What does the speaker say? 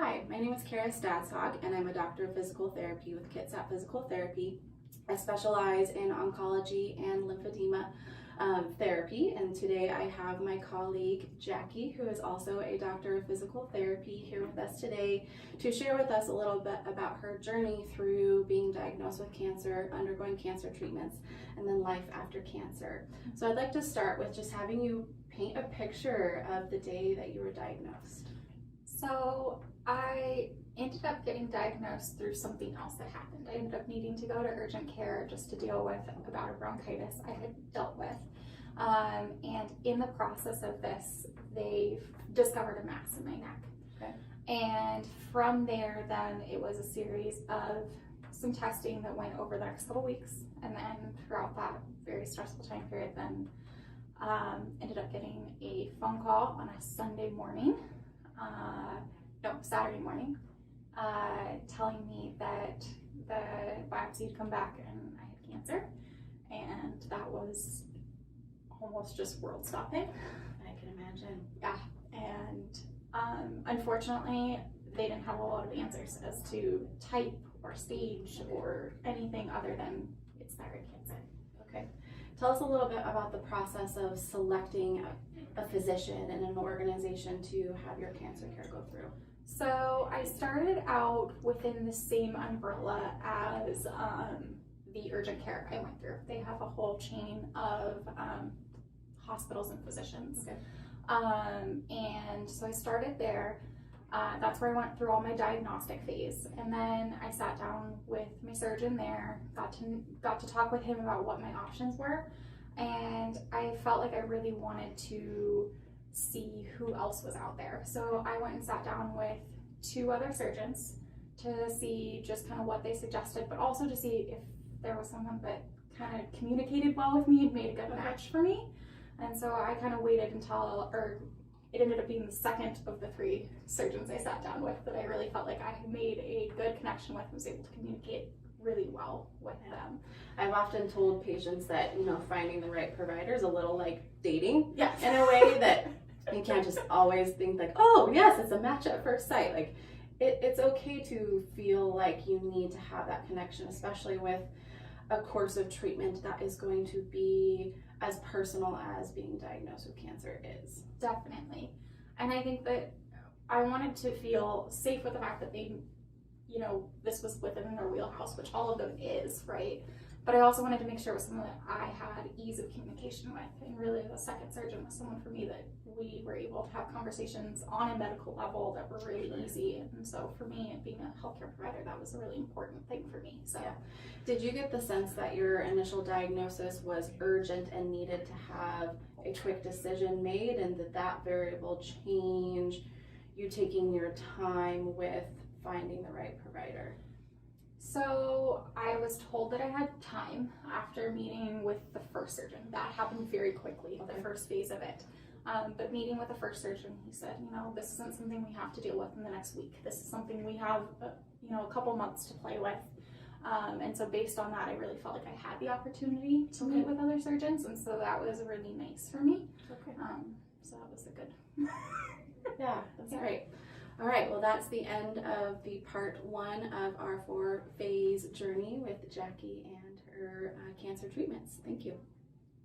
Hi, my name is Stadshaug, and I'm a doctor of physical therapy with Kitsap Physical Therapy. I specialize in oncology and lymphedema therapy, and today I have my colleague Jackie, who is also a doctor of physical therapy, here with us today to share with us a little bit about her journey through being diagnosed with cancer, undergoing cancer treatments, and then life after cancer. So I'd like to start with just having you paint a picture of the day that you were diagnosed. So I ended up getting diagnosed through something else that happened. I ended up needing to go to urgent care just to deal with a bout of bronchitis I had dealt with. And in the process of this, they discovered a mass in my neck. Okay. And from there, then it was a series of some testing that went over the next couple weeks. And then throughout that very stressful time period, then ended up getting a phone call on a Saturday morning, telling me that the biopsy had come back and I had cancer, and that was almost just world stopping. I can imagine. Yeah, and unfortunately they didn't have a lot of answers as to type or stage or anything other than it's thyroid cancer. Okay. Tell us a little bit about the process of selecting a physician and an organization to have your cancer care go through. So I started out within the same umbrella as the urgent care I went through. They have a whole chain of hospitals and physicians. Okay. And so I started there. That's where I went through all my diagnostic phase, and then I sat down with my surgeon there, got to talk with him about what my options were, and I felt like I really wanted to see who else was out there. So I went and sat down with 2 other surgeons to see just kind of what they suggested, but also to see if there was someone that kind of communicated well with me and made a good match for me. And so I kind of waited until, it ended up being the second of the 3 surgeons I sat down with that I really felt like I had made a good connection with and was able to communicate really well with them. I've often told patients that, finding the right provider is a little like dating. Yes. In a way that you can't just always think like, oh yes, it's a match at first sight. Like it's okay to feel like you need to have that connection, especially with a course of treatment that is going to be as personal as being diagnosed with cancer is. Definitely. And I think that I wanted to feel safe with the fact that they, this was within their wheelhouse, which all of them is, right? But I also wanted to make sure it was someone that I had ease of communication with. And really the second surgeon was someone for me that we were able to have conversations on a medical level that were really easy. And so for me, being a healthcare provider, that was a really important thing for me. So yeah. Did you get the sense that your initial diagnosis was urgent and needed to have a quick decision made, and that variable change you taking your time with finding the right provider? So I was told that I had time after meeting with the first surgeon. That happened very quickly, okay. The first phase of it. But meeting with the first surgeon, he said, this isn't something we have to deal with in the next week. This is something we have, a couple months to play with. And so based on that, I really felt like I had the opportunity to meet with other surgeons. And so that was really nice for me. Okay. So that was a good. Yeah, that's great. All right, well, that's the end of the part 1 of our 4-phase journey with Jackie and her cancer treatments. Thank you.